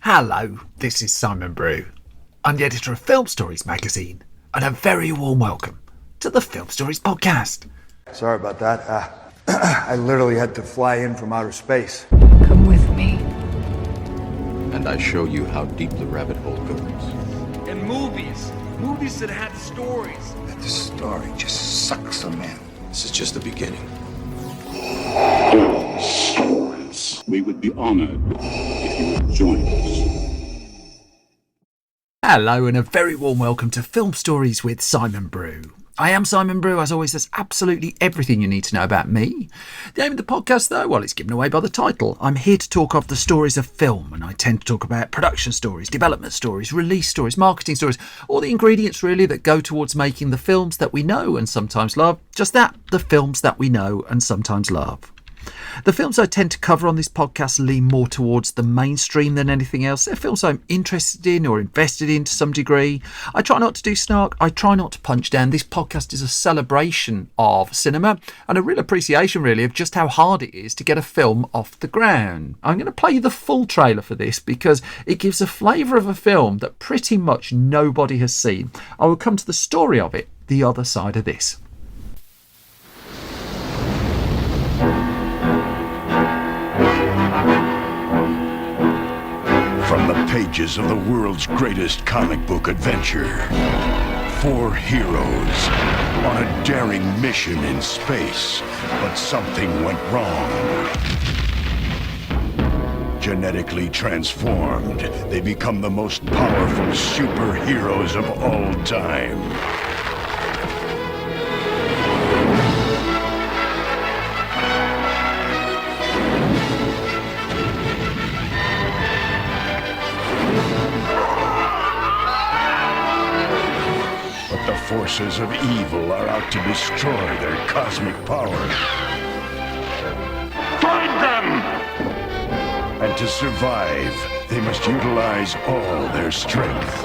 Hello, this is Simon Brew. I'm the editor of Film Stories magazine, and a very warm welcome to the Film Stories podcast. Sorry about that. I literally had to fly in from outer space. Come with me. And I show you how deep the rabbit hole goes. And movies that had stories. The story just sucks them in. This is just the beginning. Stories. We would be honored if you would join us. Hello, and a very warm welcome to Film Stories with Simon Brew. I am Simon Brew. As always, there's absolutely everything you need to know about me. The aim of the podcast, though, well, it's given away by the title. I'm here to talk of the stories of film, and I tend to talk about production stories, development stories, release stories, marketing stories, all the ingredients, really, that go towards making the films that we know and sometimes love. Just that, the films that we know and sometimes love. The films I tend to cover on this podcast lean more towards the mainstream than anything else. They're films I'm interested in or invested in to some degree. I try not to do snark. I try not to punch down. This podcast is a celebration of cinema and a real appreciation, really, of just how hard it is to get a film off the ground. I'm going to play you the full trailer for this because it gives a flavour of a film that pretty much nobody has seen. I will come to the story of it the other side of this. From the pages of the world's greatest comic book adventure, 4 heroes on a daring mission in space, but something went wrong. Genetically transformed, they become the most powerful superheroes of all time. The forces of evil are out to destroy their cosmic power. Find them! And to survive, they must utilize all their strength.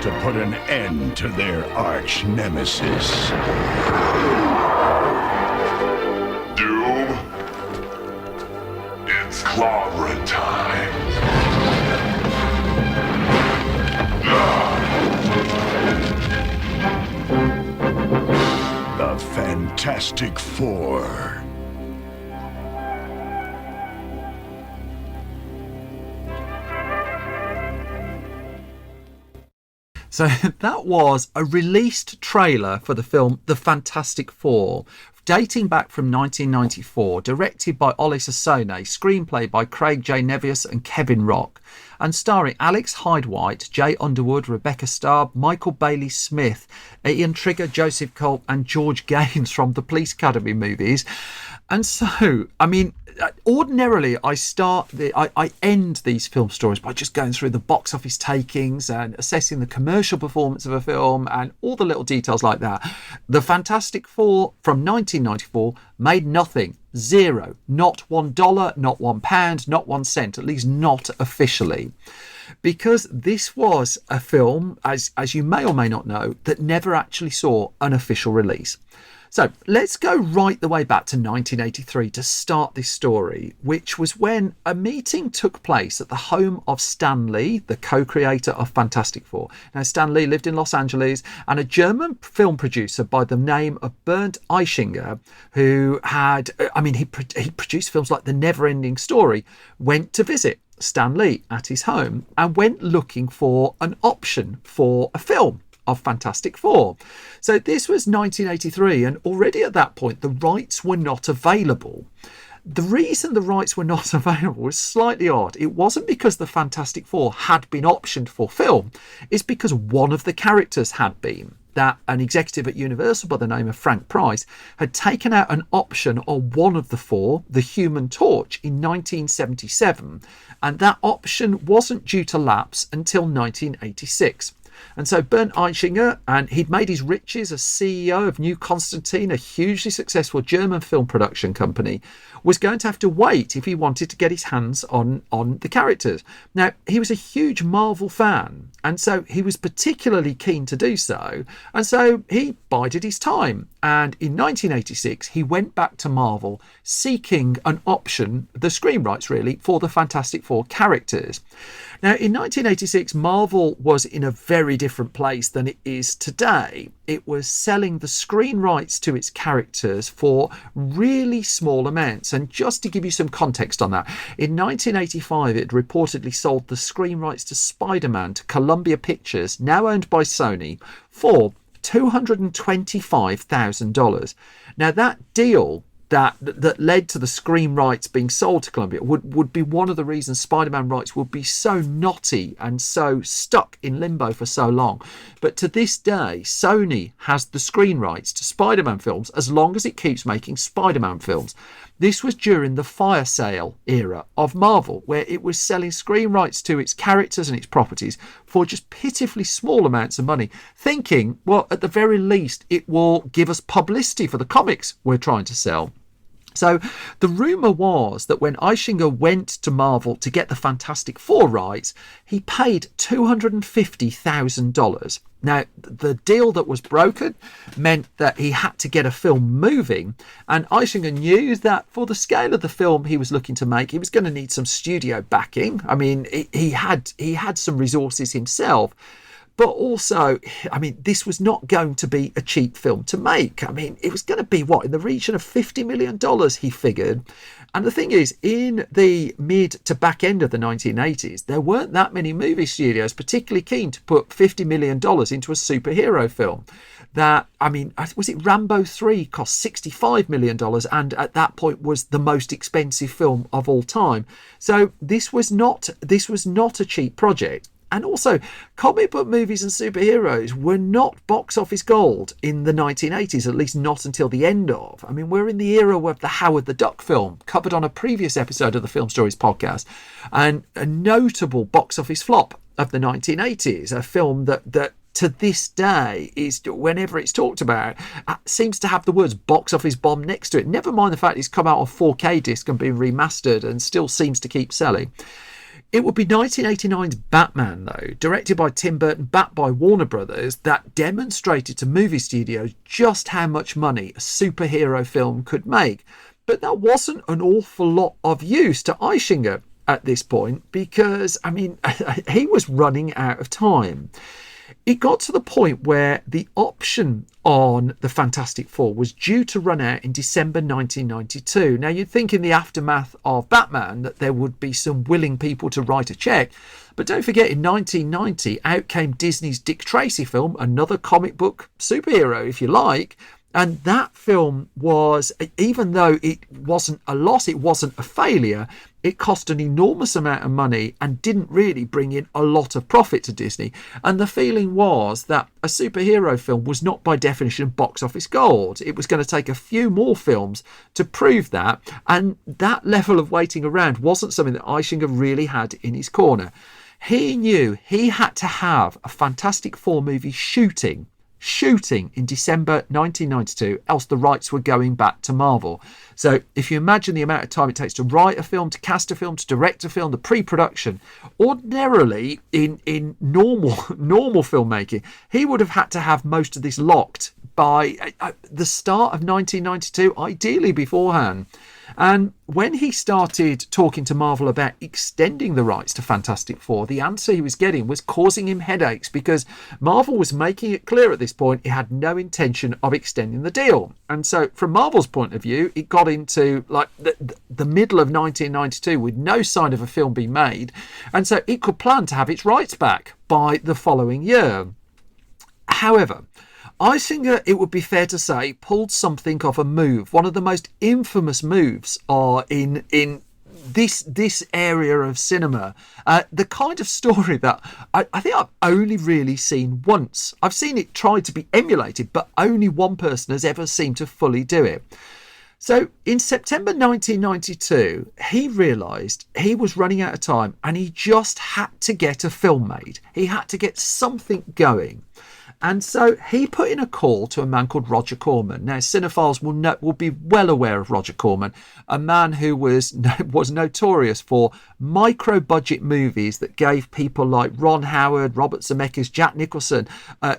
To put an end to their arch nemesis. Doom. It's clobbering time. The Fantastic Four. So that was a released trailer for the film The Fantastic Four, dating back from 1994, directed by Ole Sassone, screenplay by Craig J. Nevius and Kevin Rock, and starring Alex Hyde-White, Jay Underwood, Rebecca Starr, Michael Bailey Smith, Ian Trigger, Joseph Culp, and George Gaines from the Police Academy movies. And so, I mean, ordinarily I end these film stories by just going through the box office takings and assessing the commercial performance of a film and all the little details like that. The Fantastic Four from 1994 made nothing. Zero. Not $1, not £1, not 1 cent, at least not officially. Because this was a film, as you may or may not know, that never actually saw an official release. So let's go right the way back to 1983 to start this story, which was when a meeting took place at the home of Stan Lee, the co-creator of Fantastic Four. Now, Stan Lee lived in Los Angeles, and a German film producer by the name of Bernd Eichinger, who had, he produced films like The Never-Ending Story, went to visit Stan Lee at his home and went looking for an option for a film of Fantastic Four. So this was 1983, and already at that point the rights were not available. The reason the rights were not available was slightly odd. It wasn't because the Fantastic Four had been optioned for film. It's because one of the characters had been. That an executive at Universal by the name of Frank Price had taken out an option on one of the four, the Human Torch, in 1977, and that option wasn't due to lapse until 1986. And so Bernd Eichinger, and he'd made his riches as CEO of New Constantine, a hugely successful German film production company, was going to have to wait if he wanted to get his hands on the characters. Now, he was a huge Marvel fan, and so he was particularly keen to do so. And so he bided his time. And in 1986, he went back to Marvel seeking an option, the screen rights really, for the Fantastic Four characters. Now, in 1986, Marvel was in a very different place than it is today. It was selling the screen rights to its characters for really small amounts. And just to give you some context on that, in 1985, it reportedly sold the screen rights to Spider-Man to Columbia Pictures, now owned by Sony, for $225,000. Now, that deal that led to the screen rights being sold to Columbia would be one of the reasons Spider-Man rights would be so knotty and so stuck in limbo for so long. But to this day, Sony has the screen rights to Spider-Man films as long as it keeps making Spider-Man films. This was during the fire sale era of Marvel, where it was selling screen rights to its characters and its properties for just pitifully small amounts of money, thinking, well, at the very least, it will give us publicity for the comics we're trying to sell. So the rumour was that when Eischinger went to Marvel to get the Fantastic Four rights, he paid $250,000. Now, the deal that was brokered meant that he had to get a film moving, and Eischinger knew that for the scale of the film he was looking to make, he was going to need some studio backing. I mean, he had some resources himself. But also, I mean, this was not going to be a cheap film to make. I mean, it was going to be, in the region of $50 million, he figured. And the thing is, in the mid to back end of the 1980s, there weren't that many movie studios particularly keen to put $50 million into a superhero film. That, I mean, was it Rambo 3 cost $65 million and at that point was the most expensive film of all time. So this was not a cheap project. And also, comic book movies and superheroes were not box office gold in the 1980s, at least not until the end of. I mean, we're in the era of the Howard the Duck film, covered on a previous episode of the Film Stories podcast, and a notable box office flop of the 1980s, a film that to this day is, whenever it's talked about, seems to have the words box office bomb next to it. Never mind the fact it's come out on 4K disc and been remastered and still seems to keep selling. It would be 1989's Batman, though, directed by Tim Burton, backed by Warner Brothers, that demonstrated to movie studios just how much money a superhero film could make. But that wasn't an awful lot of use to Eischinger at this point because, I mean, he was running out of time. It got to the point where the option on the Fantastic Four was due to run out in December 1992. Now, you'd think in the aftermath of Batman that there would be some willing people to write a check. But don't forget, in 1990, out came Disney's Dick Tracy film, another comic book superhero, if you like. And that film was, even though it wasn't a loss, it wasn't a failure, it cost an enormous amount of money and didn't really bring in a lot of profit to Disney. And the feeling was that a superhero film was not by definition box office gold. It was going to take a few more films to prove that. And that level of waiting around wasn't something that Eischinger really had in his corner. He knew he had to have a Fantastic Four movie shooting in December 1992, else the rights were going back to Marvel. So if you imagine the amount of time it takes to write a film, to cast a film, to direct a film, the pre-production, ordinarily in normal filmmaking, he would have had to have most of this locked by the start of 1992, ideally beforehand. And when he started talking to Marvel about extending the rights to Fantastic Four, the answer he was getting was causing him headaches because Marvel was making it clear at this point it had no intention of extending the deal. And so from Marvel's point of view, it got into like the middle of 1992 with no sign of a film being made. And so it could plan to have its rights back by the following year. However, Eischinger, it would be fair to say, pulled something of a move. One of the most infamous moves in this area of cinema. The kind of story that I think I've only really seen once. I've seen it tried to be emulated, but only one person has ever seemed to fully do it. So in September 1992, he realised he was running out of time and he just had to get a film made. He had to get something going. And so he put in a call to a man called Roger Corman. Now, cinephiles will be well aware of Roger Corman, a man who was notorious for micro-budget movies that gave people like Ron Howard, Robert Zemeckis, Jack Nicholson,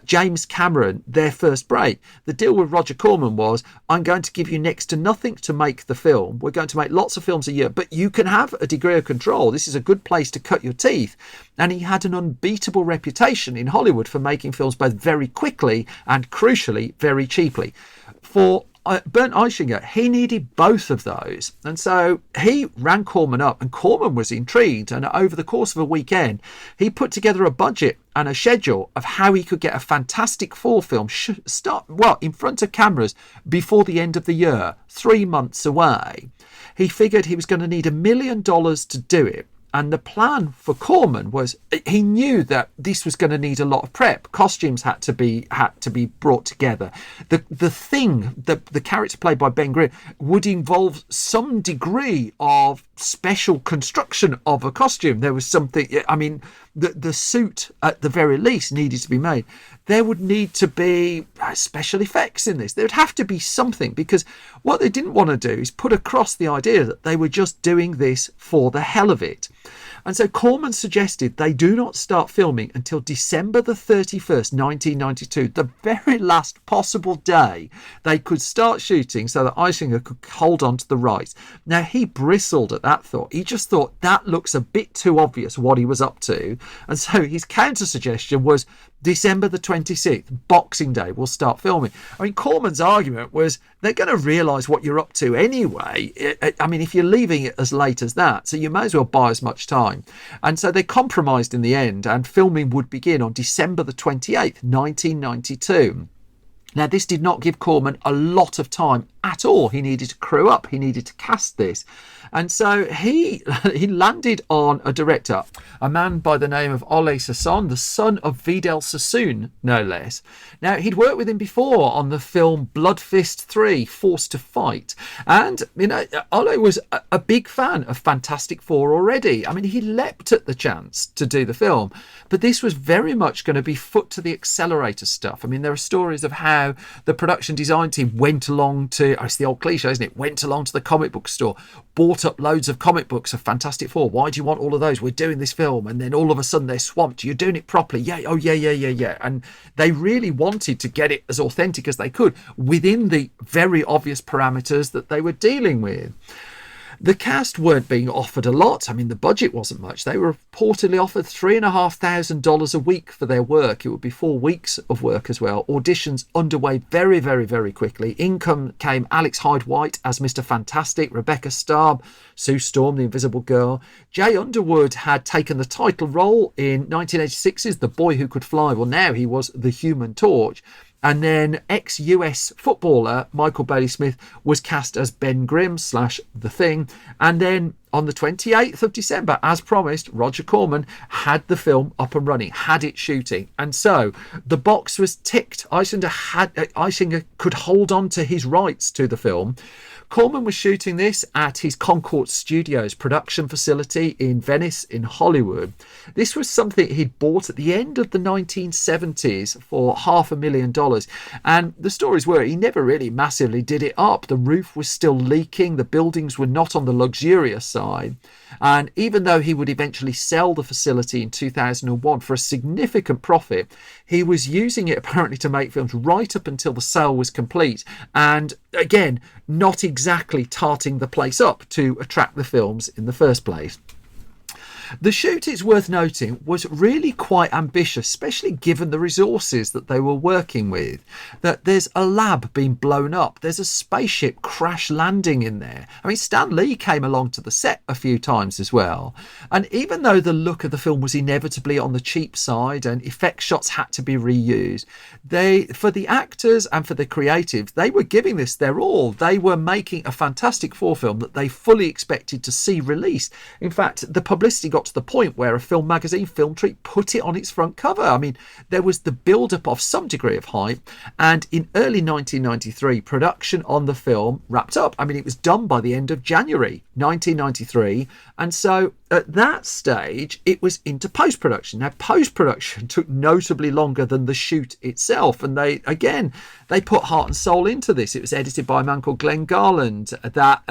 James Cameron their first break. The deal with Roger Corman was, I'm going to give you next to nothing to make the film. We're going to make lots of films a year, but you can have a degree of control. This is a good place to cut your teeth. And he had an unbeatable reputation in Hollywood for making films both very quickly and, crucially, very cheaply. For Bernd Eichinger, he needed both of those. And so he rang Corman up, and Corman was intrigued. And over the course of a weekend, he put together a budget and a schedule of how he could get a Fantastic Four film in front of cameras before the end of the year, 3 months away. He figured he was going to need $1 million to do it. And the plan for Corman was, he knew that this was going to need a lot of prep. Costumes had to be brought together. The character played by Ben Grimm would involve some degree of special construction of a costume. There was something, I mean, the suit at the very least needed to be made. There would need to be special effects in this. There would have to be something, because what they didn't want to do is put across the idea that they were just doing this for the hell of it. And so Corman suggested they do not start filming until December the 31st, 1992, the very last possible day they could start shooting, so that Eichinger could hold on to the rights. Now, he bristled at that thought. He just thought that looks a bit too obvious what he was up to. And so his counter suggestion was December the 26th, Boxing Day, we'll start filming. I mean, Corman's argument was they're going to realise what you're up to anyway. I mean, if you're leaving it as late as that, so you may as well buy as much time. And so they compromised in the end, and filming would begin on December the 28th, 1992. Now, this did not give Corman a lot of time at all. He needed to crew up. He needed to cast this. And so he landed on a director, a man by the name of Ole Sassoon, the son of Vidal Sassoon, no less. Now, he'd worked with him before on the film Blood Fist 3, Forced to Fight. And, you know, Ole was a big fan of Fantastic Four already. I mean, he leapt at the chance to do the film. But this was very much going to be foot to the accelerator stuff. I mean, there are stories of how the production design team went along to, it's the old cliche, isn't it? Went along to the comic book store, bought up loads of comic books of Fantastic Four. Why do you want all of those? We're doing this film. And then all of a sudden they're swamped. You're doing it properly. Yeah. Oh, yeah. And they really wanted to get it as authentic as they could within the very obvious parameters that they were dealing with. The cast weren't being offered a lot. I mean, the budget wasn't much. They were reportedly offered $3,500 a week for their work. It would be 4 weeks of work as well. Auditions underway very, very, very quickly. Income came Alex Hyde White as Mr. Fantastic, Rebecca Staub, Sue Storm, the Invisible Girl. Jay Underwood had taken the title role in 1986's The Boy Who Could Fly. Well, now he was the Human Torch. And then ex-US footballer Michael Bailey Smith was cast as Ben Grimm / The Thing. And then on the 28th of December, as promised, Roger Corman had the film up and running, had it shooting. And so the box was ticked. Eichinger could hold on to his rights to the film. Corman was shooting this at his Concord Studios production facility in Venice, in Hollywood. This was something he'd bought at the end of the 1970s for $500,000. And the stories were he never really massively did it up. The roof was still leaking. The buildings were not on the luxurious side. And even though he would eventually sell the facility in 2001 for a significant profit, he was using it apparently to make films right up until the sale was complete. And again, not exactly tarting the place up to attract the films in the first place. The shoot, it's worth noting, was really quite ambitious, especially given the resources that they were working with. That there's a lab being blown up, there's a spaceship crash landing in there. I mean, Stan Lee came along to the set a few times as well. And even though the look of the film was inevitably on the cheap side and effect shots had to be reused, for the actors and for the creatives, they were giving this their all. They were making a Fantastic Four film that they fully expected to see released. In fact, the publicity got got to the point where a film magazine, Film Treat, put it on its front cover. I mean, there was the build-up of some degree of hype, and in early 1993, production on the film wrapped up. I mean, it was done by the end of January 1993, and so at that stage, it was into post-production. Now, post-production took notably longer than the shoot itself, and they put heart and soul into this. It was edited by a man called Glenn Garland. That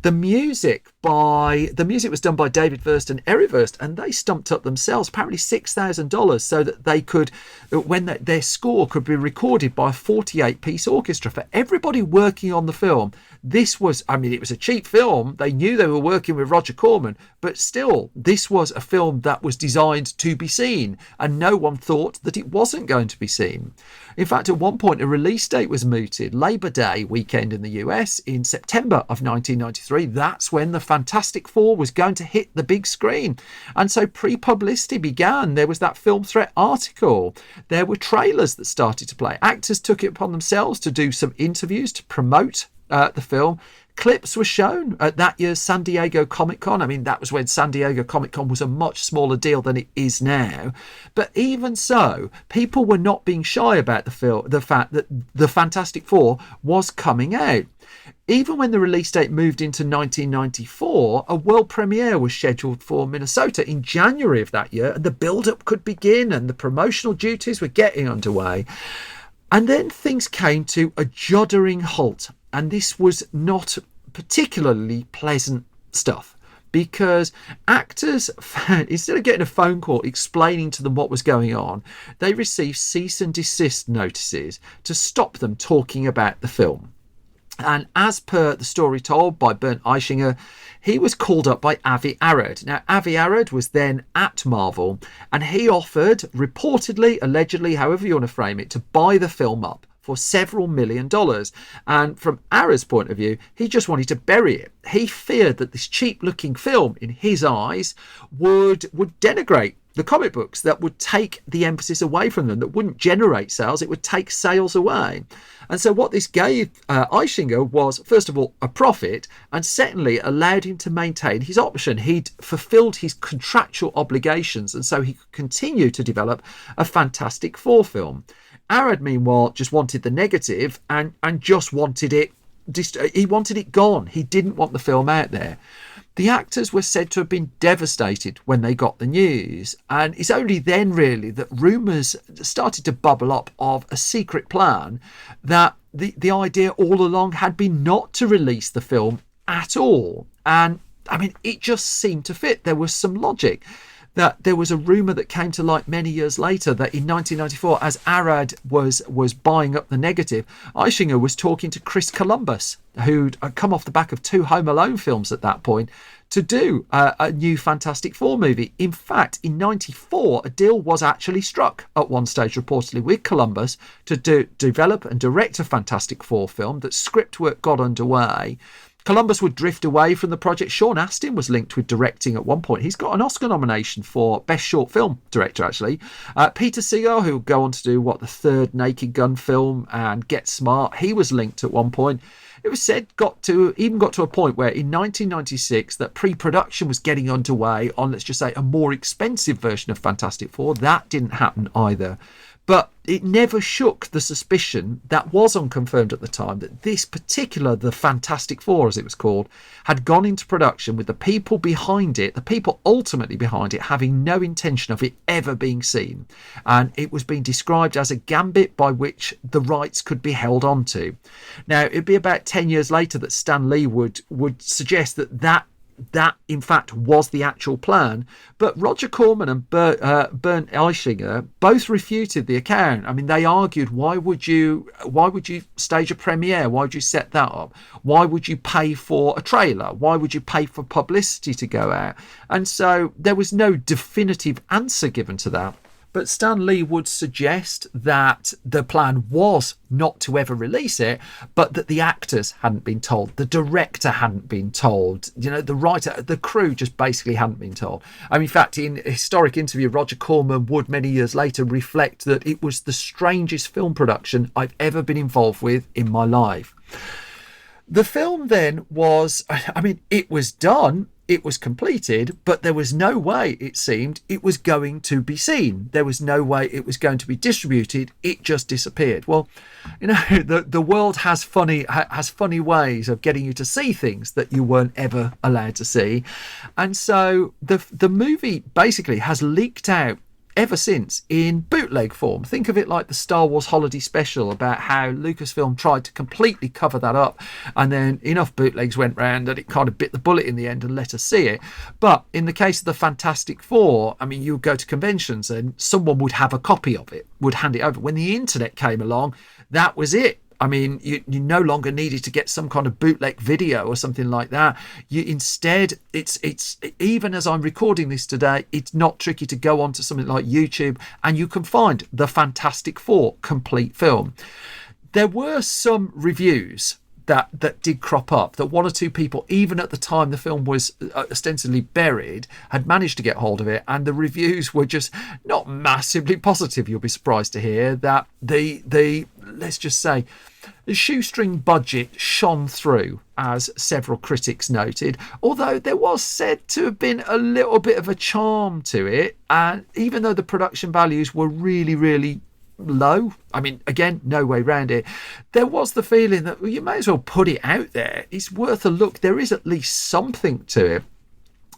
the music was done by David Verst and Eric Verst, and they stumped up themselves apparently $6,000 so that they could, when their score could be recorded by a 48-piece orchestra for everybody working on the film. This was, I mean, it was a cheap film. They knew they were working with Roger Corman, but still, this was a film that was designed to be seen, and no one thought that it wasn't going to be seen. In fact, at one point, a release date was mooted. Labor Day weekend in the US in September of 1993. That's when the Fantastic Four was going to hit the big screen. And so pre-publicity began. There was that Film Threat article. There were trailers that started to play. Actors took it upon themselves to do some interviews to promote the film. Clips were shown at that year's San Diego Comic-Con. I mean, that was when San Diego Comic-Con was a much smaller deal than it is now. But even so, people were not being shy about the fact that the Fantastic Four was coming out. Even when the release date moved into 1994, a world premiere was scheduled for Minnesota in January of that year, and the build-up could begin and the promotional duties were getting underway. And then things came to a juddering halt. And this was not particularly pleasant stuff, because actors, instead of getting a phone call explaining to them what was going on, they received cease and desist notices to stop them talking about the film. And as per the story told by Bernd Eichinger, he was called up by Avi Arad. Now, Avi Arad was then at Marvel, and he offered, reportedly, allegedly, however you want to frame it, to buy the film up for several $1 million. And from Arad's point of view, he just wanted to bury it. He feared that this cheap-looking film, in his eyes, would denigrate the comic books, that would take the emphasis away from them, that wouldn't generate sales, it would take sales away. And so what this gave Eichinger was, first of all, a profit, and secondly, allowed him to maintain his option. He'd fulfilled his contractual obligations, and so he could continue to develop a Fantastic Four film. Arad, meanwhile, just wanted the negative and just wanted it. He wanted it gone. He didn't want the film out there. The actors were said to have been devastated when they got the news, and it's only then really that rumours started to bubble up of a secret plan, that the idea all along had been not to release the film at all. And I mean, it just seemed to fit. There was some logic. That there was a rumour that came to light many years later that in 1994, as Arad was buying up the negative, Eichinger was talking to Chris Columbus, who'd come off the back of 2 Home Alone films at that point, to do a new Fantastic Four movie. In fact, in 94, a deal was actually struck at one stage, reportedly, with Columbus to develop and direct a Fantastic Four film. That script work got underway. Columbus would drift away from the project. Sean Astin was linked with directing at one point. He's got an Oscar nomination for Best Short Film Director, actually. Peter Segar, who would go on to do, the third Naked Gun film and Get Smart, he was linked at one point. It was said got to a point where in 1996 that pre-production was getting underway on, let's just say, a more expensive version of Fantastic Four. That didn't happen either. But it never shook the suspicion that was unconfirmed at the time that this particular, the Fantastic Four, as it was called, had gone into production with the people behind it, the people ultimately behind it, having no intention of it ever being seen. And it was being described as a gambit by which the rights could be held onto. Now, it'd be about 10 years later that Stan Lee would suggest that in fact was the actual plan, but Roger Corman and Bernd Eichinger both refuted the account. I mean, they argued, why would you stage a premiere? Why would you set that up? Why would you pay for a trailer? Why would you pay for publicity to go out? And so there was no definitive answer given to that. But Stan Lee would suggest that the plan was not to ever release it, but that the actors hadn't been told, the director hadn't been told, the writer, the crew just basically hadn't been told. I mean, in fact, in a historic interview, Roger Corman would many years later reflect that it was the strangest film production I've ever been involved with in my life. The film then was, it was done. it was completed, but there was no way, it seemed, it was going to be seen. There was no way it was going to be distributed. It just disappeared. Well, you know, the world has funny ways of getting you to see things that you weren't ever allowed to see. And so the movie basically has leaked out ever since in bootleg form. Think of it like the Star Wars holiday special about how Lucasfilm tried to completely cover that up, and then enough bootlegs went round that it kind of bit the bullet in the end and let us see it. But in the case of the Fantastic Four, I mean, you would go to conventions and someone would have a copy of it, would hand it over. When the internet came along, that was it. I mean, you no longer needed to get some kind of bootleg video or something like that. You instead, it's even as I'm recording this today, it's not tricky to go onto something like YouTube and you can find the Fantastic Four complete film. There were some reviews that did crop up, that one or two people, even at the time the film was ostensibly buried, had managed to get hold of it, and the reviews were just not massively positive. You'll be surprised to hear that the let's just say the shoestring budget shone through, as several critics noted, although there was said to have been a little bit of a charm to it, and even though the production values were really low, I mean, again, no way around it, there was the feeling that, well, you may as well put it out there. It's worth a look. There is at least something to it.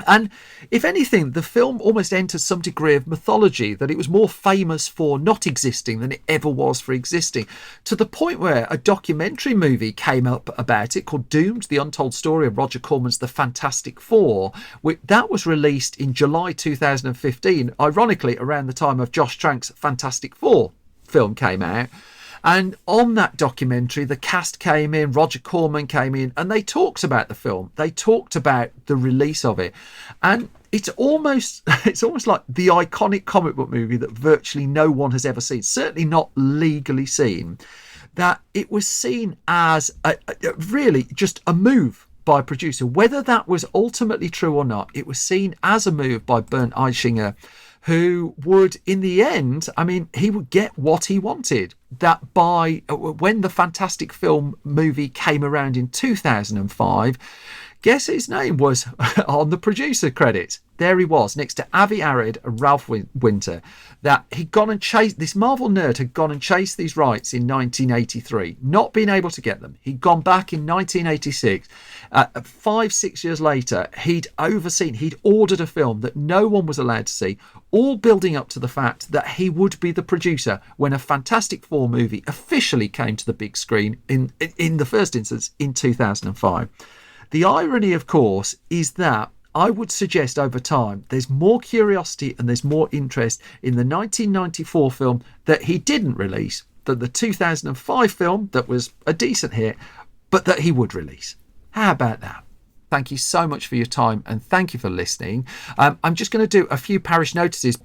And if anything, the film almost enters some degree of mythology, that it was more famous for not existing than it ever was for existing, to the point where a documentary movie came up about it called Doomed, The Untold Story of Roger Corman's The Fantastic Four. That was released in July 2015, ironically around the time of Josh Trank's Fantastic Four film came out. And on that documentary, the cast came in, Roger Corman came in, and they talked about the film. They talked about the release of it. And it's almost like the iconic comic book movie that virtually no one has ever seen, certainly not legally seen, that it was seen as really just a move by a producer. Whether that was ultimately true or not, it was seen as a move by Bernd Eichinger, who would, in the end, I mean, he would get what he wanted. That when the Fantastic Film movie came around in 2005, guess his name was on the producer credits. There he was, next to Avi Arad and Ralph Winter. That he'd gone and chased, this Marvel nerd had gone and chased these rights in 1983, not being able to get them. He'd gone back in 1986. 5-6 years later, he'd ordered a film that no one was allowed to see, all building up to the fact that he would be the producer when a Fantastic Four movie officially came to the big screen in the first instance in 2005. The irony, of course, is that I would suggest over time there's more curiosity and there's more interest in the 1994 film that he didn't release than the 2005 film that was a decent hit, but that he would release. How about that? Thank you so much for your time and thank you for listening. I'm just going to do a few parish notices.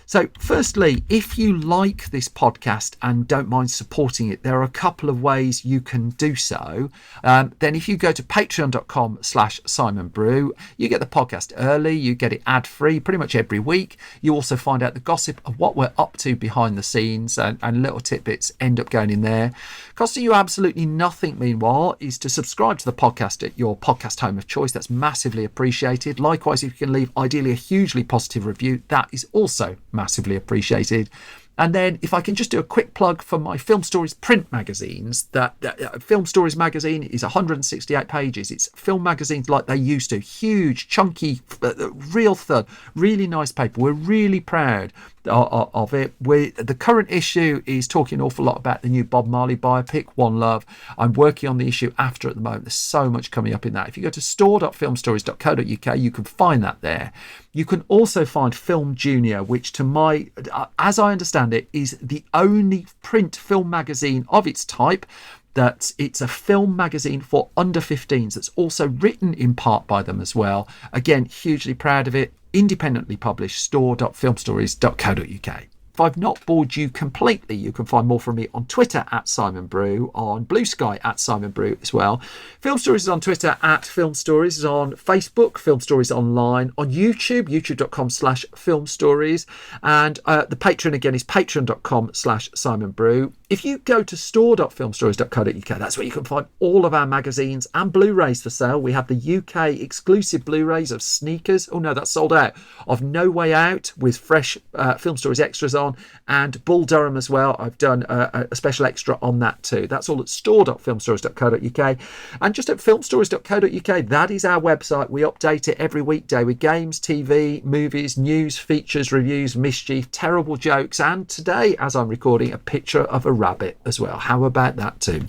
So firstly, if you like this podcast and don't mind supporting it, there are a couple of ways you can do so. Then if you go to patreon.com/Simon Brew, you get the podcast early, you get it ad-free pretty much every week. You also find out the gossip of what we're up to behind the scenes, and little tidbits end up going in there. Costing you absolutely nothing, meanwhile, is to subscribe to the podcast at your podcast home of choice. That's massively appreciated. Likewise, if you can leave ideally a hugely positive review, that is also massively appreciated. And then if I can just do a quick plug for my Film Stories print magazines, that Film Stories magazine is 168 pages. It's film magazines like they used to, huge, chunky, real thud, really nice paper. We're really proud of it. The current issue is talking an awful lot about the new Bob Marley biopic, One Love. I'm working on the issue after at the moment. There's so much coming up in that. If you go to store.filmstories.co.uk, you can find that there. You can also find Film Junior, which as I understand it, is the only print film magazine of its type. That it's a film magazine for under 15s that's also written in part by them as well. Again, hugely proud of it. Independently published, store.filmstories.co.uk. If I've not bored you completely, you can find more from me on Twitter at Simon Brew, on Blue Sky at Simon Brew as well. Film Stories is on Twitter at Film Stories, is on Facebook, Film Stories Online, on YouTube, youtube.com/Film Stories, and the Patreon again is patreon.com/Simon Brew. If you go to store.filmstories.co.uk, that's where you can find all of our magazines and Blu-rays for sale. We have the UK exclusive Blu-rays of Sneakers. Oh no, that's sold out. Of No Way Out with fresh Film Stories extras on, and Bull Durham as well. I've done a special extra on that too. That's all at store.filmstories.co.uk. And just at filmstories.co.uk, that is our website. We update it every weekday with games, TV, movies, news, features, reviews, mischief, terrible jokes, and today, as I'm recording, a picture of a rabbit as well. How about that too?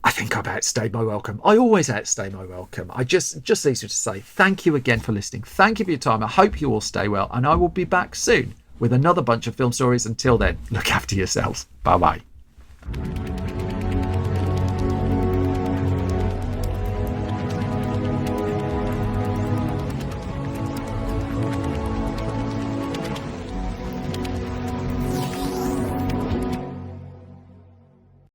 I think I've outstayed my welcome. I always outstay my welcome. I just need to say thank you again for listening. Thank you for your time. I hope you all stay well, and I will be back soon with another bunch of film stories. Until then, look after yourselves. Bye bye.